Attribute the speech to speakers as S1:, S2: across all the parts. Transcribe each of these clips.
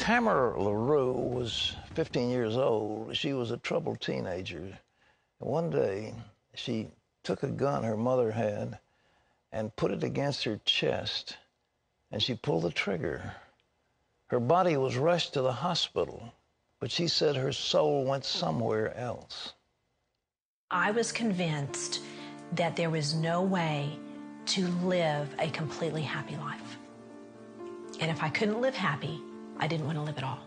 S1: Tamara Laroux was 15 years old. She was a troubled teenager. One day, she took a gun her mother had and put it against her chest, and she pulled the trigger. Her body was rushed to the hospital, but she said her soul went somewhere else.
S2: I was convinced that there was no way to live a completely happy life. And if I couldn't live happy, I didn't want to live at all.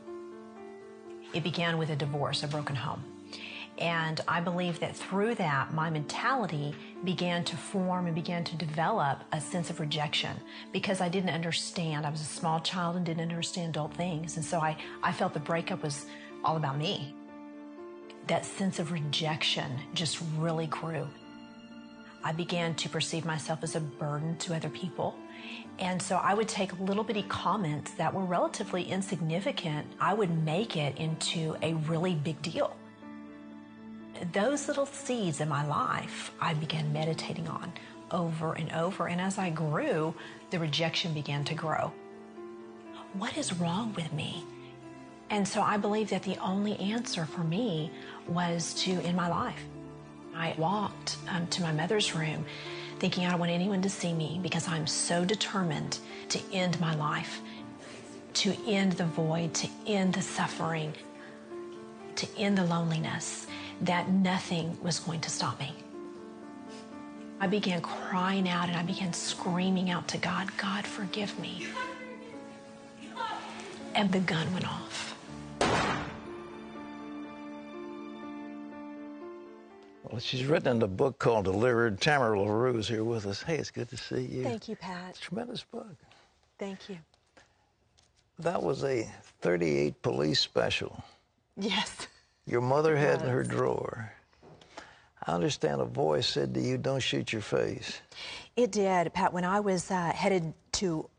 S2: It began with a divorce, a broken home. And I believe that through that, my mentality began to form and began to develop a sense of rejection because I didn't understand. I was a small child and didn't understand adult things. And so I felt the breakup was all about me. That sense of rejection just really grew. I began to perceive myself as a burden to other people. And so I would take little bitty comments that were relatively insignificant. I would make it into a really big deal. Those little seeds in my life, I began meditating on over and over. And as I grew, the rejection began to grow. What is wrong with me? And so I believe that the only answer for me was to end my life. I walked to my mother's room thinking I don't want anyone to see me because I'm so determined to end my life, to end the void, to end the suffering, to end the loneliness, that nothing was going to stop me. I began crying out and I began screaming out to God, God, forgive me. And the gun went off.
S1: Well, she's written a book called Delivered. Tamara Laroux is here with us. Hey, it's good to see you.
S2: Thank you, Pat.
S1: It's a tremendous book.
S2: Thank you.
S1: That was a 38 police special.
S2: Yes.
S1: Your mother had in her drawer. I understand a voice said to you, don't shoot your face.
S2: It did, Pat. When I was headed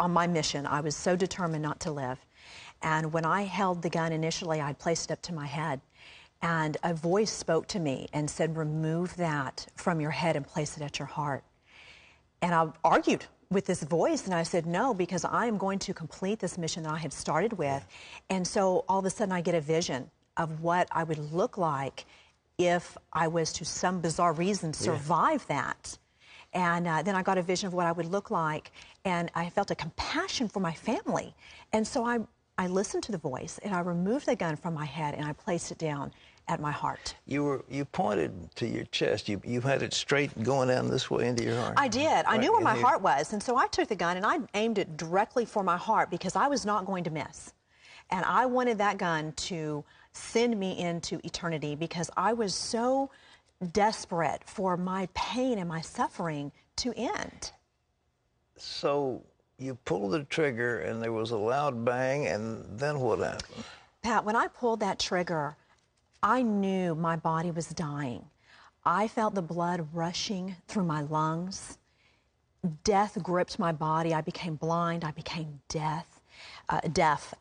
S2: on my mission, I was so determined not to live. And when I held the gun initially, I placed it up to my head. And a voice spoke to me and said, remove that from your head and place it at your heart. And I argued with this voice, and I said, no, because I am going to complete this mission that I have started with. And so all of a sudden I get a vision of what I would look like if I was, to some bizarre reason, survive that. And then I got a vision of what I would look like, and I felt a compassion for my family. And so I listened to the voice, and I removed the gun from my head, and I placed it down at my heart.
S1: You pointed to your chest. You had it straight going down this way into your heart.
S2: I did. I knew where my heart was, and so I took the gun, and I aimed it directly for my heart because I was not going to miss. And I wanted that gun to send me into eternity because I was so desperate for my pain and my suffering to end.
S1: So you pulled the trigger and there was a loud bang, and then what happened?
S2: Pat, when I pulled that trigger, I knew my body was dying. I felt the blood rushing through my lungs. Death gripped my body. I became blind. I became deaf.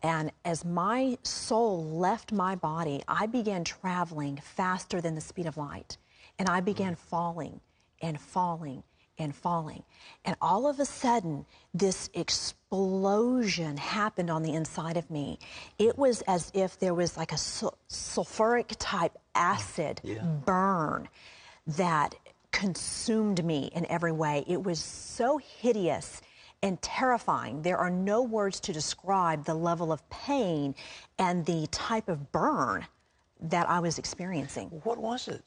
S2: And as my soul left my body, I began traveling faster than the speed of light. And I began falling and falling and falling. And all of a sudden, this explosion happened on the inside of me. It was as if there was like a sulfuric type acid burn that consumed me in every way. It was so hideous and terrifying. There are no words to describe the level of pain and the type of burn that I was experiencing.
S1: What was it?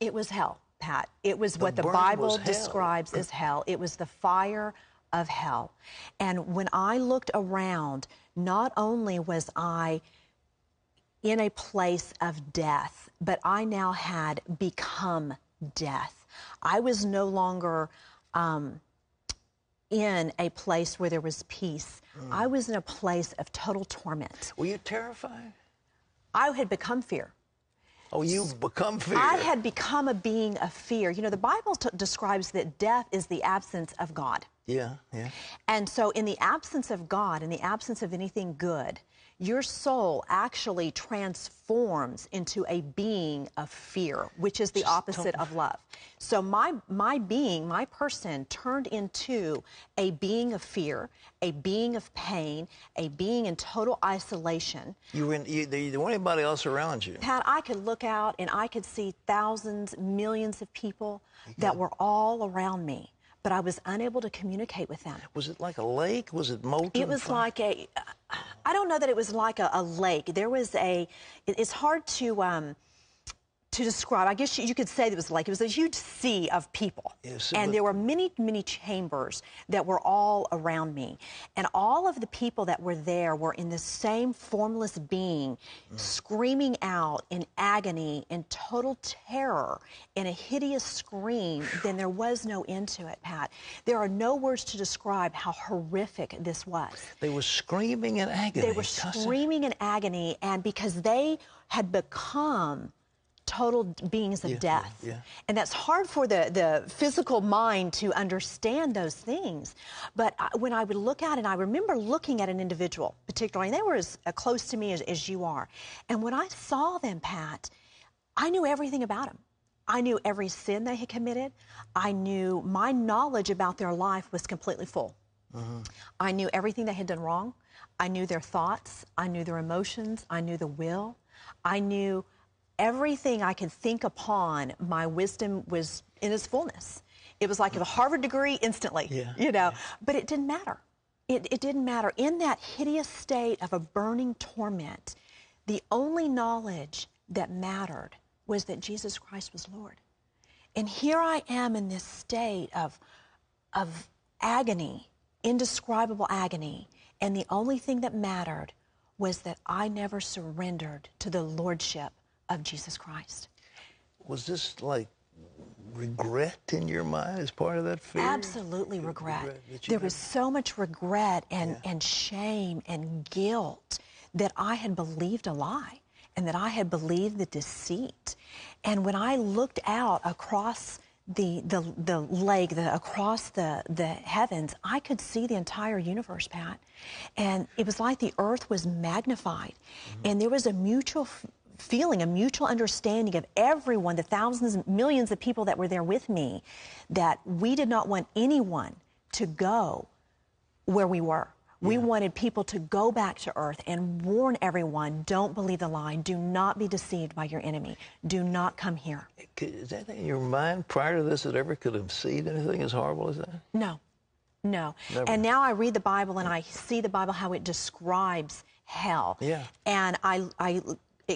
S2: It was hell, Pat. It was what the Bible describes as hell. It was the fire of hell. And when I looked around, not only was I in a place of death, but I now had become death. I was no longer in a place where there was peace. I was in a place of total torment.
S1: Were you terrified?
S2: I had become fear.
S1: Oh, you've become fear.
S2: I had become a being of fear. You know, the Bible describes that death is the absence of God.
S1: Yeah, yeah.
S3: And so in the absence of God, in the absence of anything good, your soul actually transforms into a being of fear, which is the opposite of love. So my being, my person turned into a being of fear, a being of pain, a being in total isolation.
S1: There wasn't anybody else around you.
S3: Pat, I could look out and I could see thousands, millions of people that were all around me, but I was unable to communicate with them.
S1: Was it like a lake? Was it molten?
S3: It was like I don't know that it was like a lake. There was it's hard to describe. I guess you could say it was like, it was a huge sea of people.
S1: Yes,
S3: and there were many, many chambers that were all around me. And all of the people that were there were in the same formless being, screaming out in agony, in total terror, in a hideous scream. Then there was no end to it, Pat. There are no words to describe how horrific this was.
S1: They were screaming in agony.
S3: They were screaming in agony, and because they had become total beings of death.
S1: Yeah.
S3: And that's hard for the physical mind to understand those things. But when I would look at it, I remember looking at an individual, particularly, and they were as close to me as you are. And when I saw them, Pat, I knew everything about them. I knew every sin they had committed. I knew my knowledge about their life was completely full. I knew everything they had done wrong. I knew their thoughts. I knew their emotions. I knew the will. I knew everything I could think upon. My wisdom was in its fullness. It was like a Harvard degree instantly, but it didn't matter. It didn't matter. In that hideous state of a burning torment, the only knowledge that mattered was that Jesus Christ was Lord. And here I am in this state of agony, indescribable agony, and the only thing that mattered was that I never surrendered to the lordship of Jesus Christ.
S1: Was this like regret in your mind as part of that fear?
S3: Absolutely regret. There was so much regret and shame and guilt that I had believed a lie and that I had believed the deceit. And when I looked out across the lake, across the heavens, I could see the entire universe, Pat. And it was like the earth was magnified. And there was a mutual feeling, a mutual understanding of everyone, the thousands and millions of people that were there with me, that we did not want anyone to go where we were. We wanted people to go back to earth and warn everyone, don't believe the lie. Do not be deceived by your enemy. Do not come here.
S1: Is that in your mind prior to this that ever could have seen anything as horrible as that?
S3: No, no.
S1: Never.
S3: And now I read the Bible and I see the Bible, how it describes hell.
S1: Yeah.
S3: And I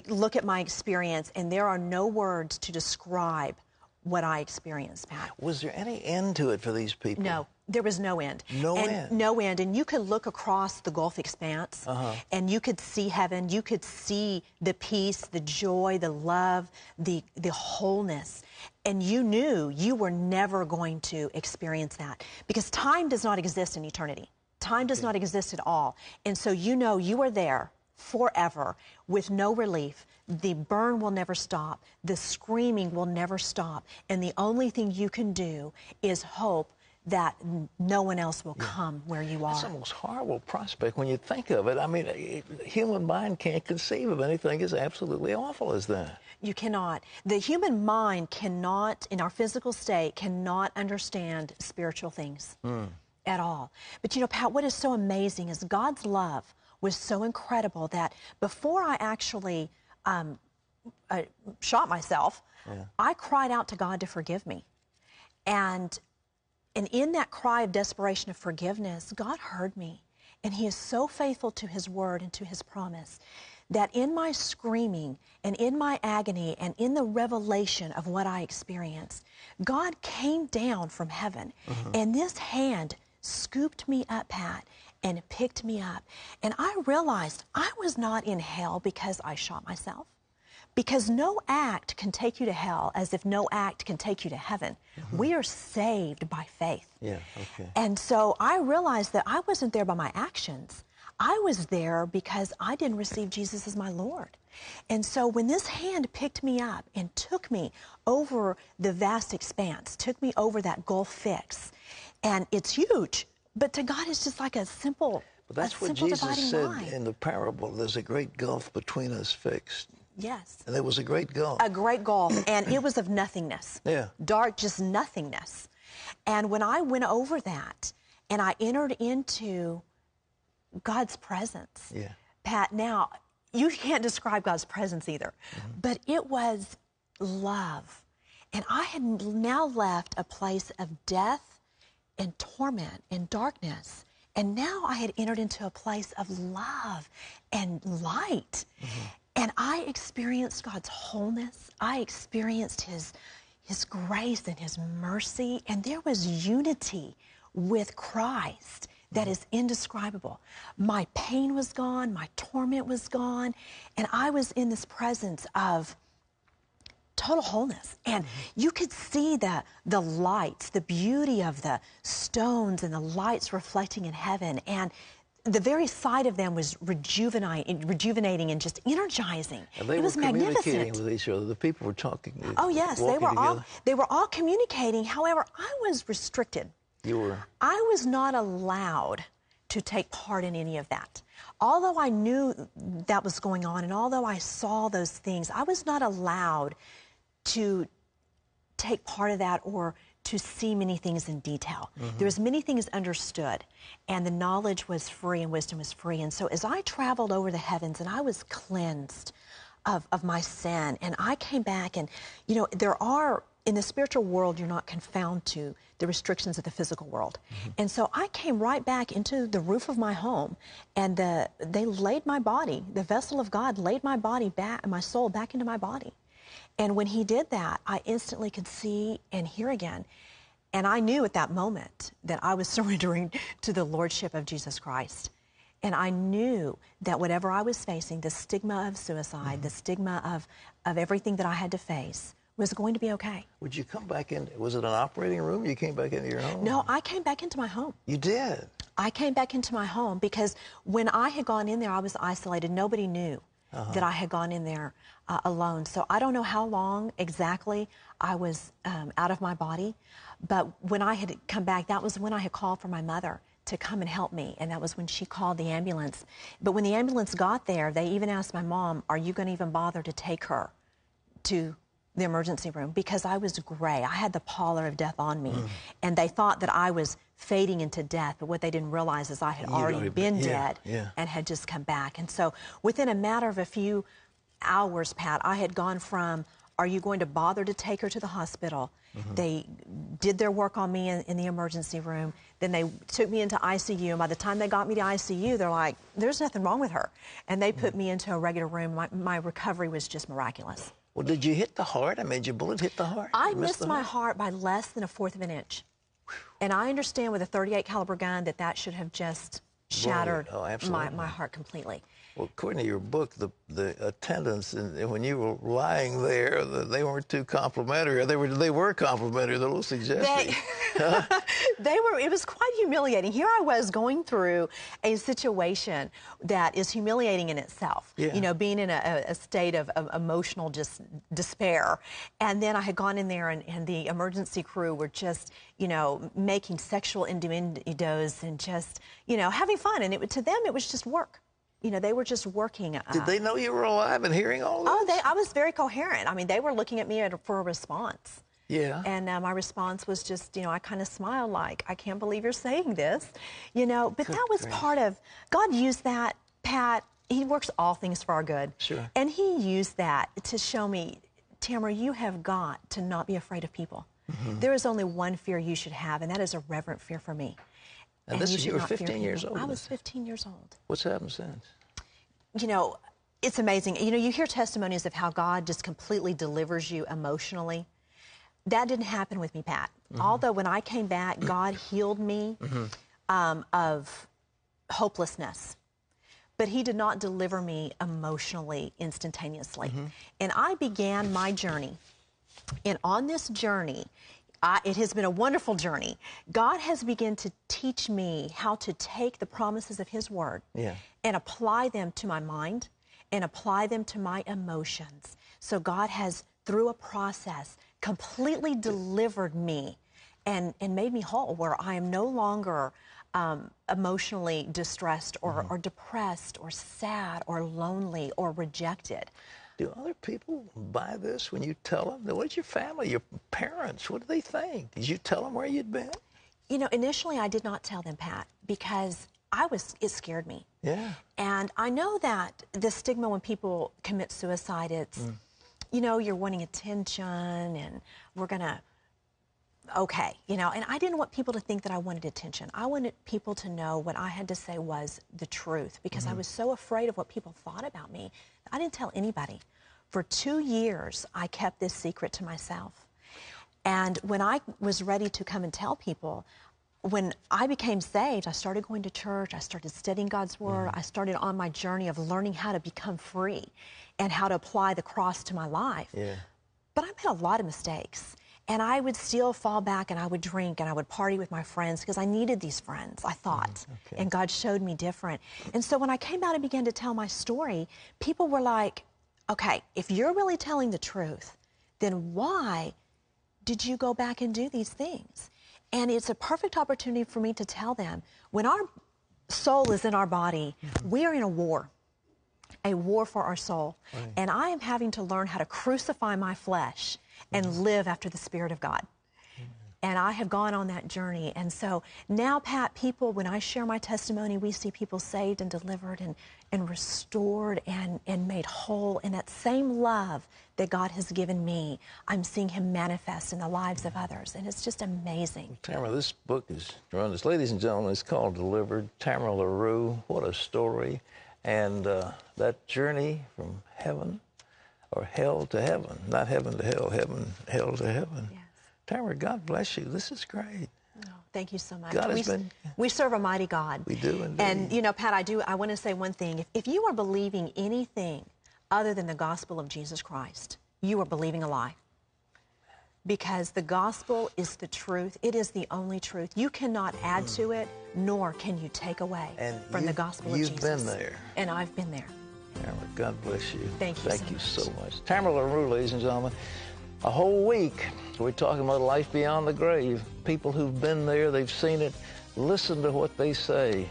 S3: look at my experience, and there are no words to describe what I experienced, Pat.
S1: Was there any end to it for these people?
S3: No, there was no end.
S1: No end?
S3: No end. And you could look across the Gulf expanse, and you could see heaven. You could see the peace, the joy, the love, the wholeness. And you knew you were never going to experience that, because time does not exist in eternity. Time does not exist at all. And so you know you are there forever with no relief. The burn will never stop. The screaming will never stop. And the only thing you can do is hope that no one else will come where you are.
S1: That's the most horrible prospect when you think of it. I mean, the human mind can't conceive of anything as absolutely awful as that.
S3: You cannot. The human mind cannot, in our physical state, cannot understand spiritual things at all. But you know, Pat, what is so amazing is God's love was so incredible that before I actually shot myself, I cried out to God to forgive me. And in that cry of desperation of forgiveness, God heard me. And He is so faithful to His word and to His promise that in my screaming and in my agony and in the revelation of what I experienced, God came down from heaven, and this hand scooped me up, Pat, and picked me up. And I realized I was not in hell because I shot myself. Because no act can take you to hell as if no act can take you to heaven. We are saved by faith.
S1: Yeah, okay.
S3: And so I realized that I wasn't there by my actions. I was there because I didn't receive Jesus as my Lord. And so when this hand picked me up and took me over the vast expanse, took me over that gulf fix, And it's huge. But to God, it's just like a simple,
S1: But that's what Jesus said in the parable. There's a great gulf between us fixed.
S3: Yes.
S1: And there was a great gulf.
S3: A great gulf. And it was of nothingness.
S1: Yeah.
S3: Dark, just nothingness. And when I went over that and I entered into God's presence,
S1: yeah.
S3: Pat, now, you can't describe God's presence either, but it was love. And I had now left a place of death and torment and darkness. And now I had entered into a place of love and light. And I experienced God's wholeness. I experienced His grace and His mercy. And there was unity with Christ that is indescribable. My pain was gone. My torment was gone. And I was in this presence of total wholeness. And you could see the lights, the beauty of the stones and the lights reflecting in heaven. And the very sight of them was rejuvenating and just energizing.
S1: And they
S3: it was
S1: were communicating
S3: magnificent.
S1: with each other. The people were talking.
S3: Oh yes, they were all communicating. However, I was restricted.
S1: You were.
S3: I was not allowed to take part in any of that. Although I knew that was going on and although I saw those things, I was not allowed to take part of that or to see many things in detail. There was many things understood, and the knowledge was free and wisdom was free. And so as I traveled over the heavens and I was cleansed of my sin, and I came back, and you know, there are, in the spiritual world, you're not confined to the restrictions of the physical world. And so I came right back into the roof of my home, and they laid my body, the vessel of God laid my body back, my soul back into my body. And when He did that, I instantly could see and hear again. And I knew at that moment that I was surrendering to the Lordship of Jesus Christ. And I knew that whatever I was facing, the stigma of suicide, the stigma of everything that I had to face, was going to be okay.
S1: Would you come back in? Was it an operating room? You came back into your home?
S3: No, I came back into my home.
S1: You did?
S3: I came back into my home because when I had gone in there, I was isolated. Nobody knew that I had gone in there alone. So I don't know how long exactly I was out of my body, but when I had come back, that was when I had called for my mother to come and help me, and that was when she called the ambulance. But when the ambulance got there, they even asked my mom, "Are you going to even bother to take her to the emergency room?" Because I was gray. I had the pallor of death on me, and they thought that I was fading into death, but what they didn't realize is I had already been dead and had just come back. And so within a matter of a few hours, Pat, I had gone from, "Are you going to bother to take her to the hospital?" They did their work on me in the emergency room. Then they took me into ICU. And by the time they got me to ICU, they're like, "There's nothing wrong with her." And they put me into a regular room. My recovery was just miraculous.
S1: Well, did you hit the heart? I mean, did your bullet hit the heart?
S3: I missed my heart by less than 1/4 of an inch. And I understand with a .38 caliber gun that should have just shattered my heart completely.
S1: Well, according to your book, the attendants, and when you were lying there, they weren't too complimentary. They were complimentary. They're a little suggestive.
S3: It was quite humiliating. Here I was going through a situation that is humiliating in itself. You know, being in a state of emotional just despair. And then I had gone in there, and the emergency crew were just, you know, making sexual innuendos and just, you know, having fun. And to them, it was just work. You know, they were just working.
S1: Did they know you were alive and hearing all this?
S3: Oh, I was very coherent. I mean, they were looking at me for a response.
S1: Yeah.
S3: And my response was just, you know, I kind of smiled like, "I can't believe you're saying this." You know, but that was part of, God used that, Pat. He works all things for our good.
S1: Sure.
S3: And He used that to show me, "Tamara, you have got to not be afraid of people. There is only one fear you should have, and that is a reverent fear for me."
S1: And this is, you were 15 years old.
S3: I was 15 years old.
S1: What's happened since?
S3: You know, it's amazing. You know, you hear testimonies of how God just completely delivers you emotionally. That didn't happen with me, Pat. Although when I came back, God healed me of hopelessness. But He did not deliver me emotionally instantaneously. And I began my journey. And on this journey, it has been a wonderful journey. God has begun to teach me how to take the promises of His Word and apply them to my mind and apply them to my emotions. So God has, through a process, completely delivered me and made me whole, where I am no longer emotionally distressed or depressed or sad or lonely or rejected.
S1: Do other people buy this when you tell them? What's your family, your parents? What do they think? Did you tell them where you'd been?
S3: You know, initially I did not tell them, Pat, because it scared me.
S1: Yeah.
S3: And I know that the stigma when people commit suicide, it's, you know, you're wanting attention and we're going to, okay, you know, and I didn't want people to think that I wanted attention. I wanted people to know what I had to say was the truth, because I was so afraid of what people thought about me. I didn't tell anybody. For 2 years, I kept this secret to myself. And when I was ready to come and tell people, when I became saved, I started going to church, I started studying God's Word, I started on my journey of learning how to become free and how to apply the cross to my life.
S1: Yeah.
S3: But I made a lot of mistakes. And I would still fall back and I would drink and I would party with my friends because I needed these friends, I thought.
S1: Okay.
S3: And God showed me different. And so when I came out and began to tell my story, people were like, okay, if you're really telling the truth, then why did you go back and do these things? And it's a perfect opportunity for me to tell them, when our soul is in our body, we are in a war for our soul.
S1: Right.
S3: And I am having to learn how to crucify my flesh and live after the Spirit of God. And I have gone on that journey. And so now, Pat, people, when I share my testimony, we see people saved and delivered and restored and made whole. And that same love that God has given me, I'm seeing Him manifest in the lives of others. And it's just amazing.
S1: Tamara, this book is tremendous. Ladies and gentlemen, it's called Delivered. Tamara Laroux, what a story. And that journey from heaven, or hell to heaven, not heaven to hell, hell to heaven.
S3: Yes.
S1: Tamara, God bless you. This is great.
S3: Oh, thank you so much.
S1: God has been...
S3: We serve a mighty God.
S1: We do indeed.
S3: And, you know, Pat, I want to say one thing. If you are believing anything other than the gospel of Jesus Christ, you are believing a lie. Because the gospel is the truth. It is the only truth. You cannot add to it, nor can you take away from the gospel of Jesus.
S1: You've been there.
S3: And I've been there.
S1: Tamara, God bless you.
S3: Thank you
S1: Thank you so much. Tamara Laroux, ladies and gentlemen. A whole week, we're talking about life beyond the grave. People who've been there, they've seen it. Listen to what they say.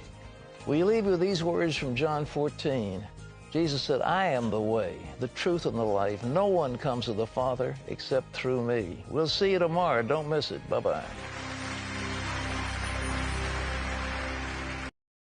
S1: We leave you with these words from John 14. Jesus said, I am the way, the truth, and the life. No one comes to the Father except through me. We'll see you tomorrow. Don't miss it. Bye-bye.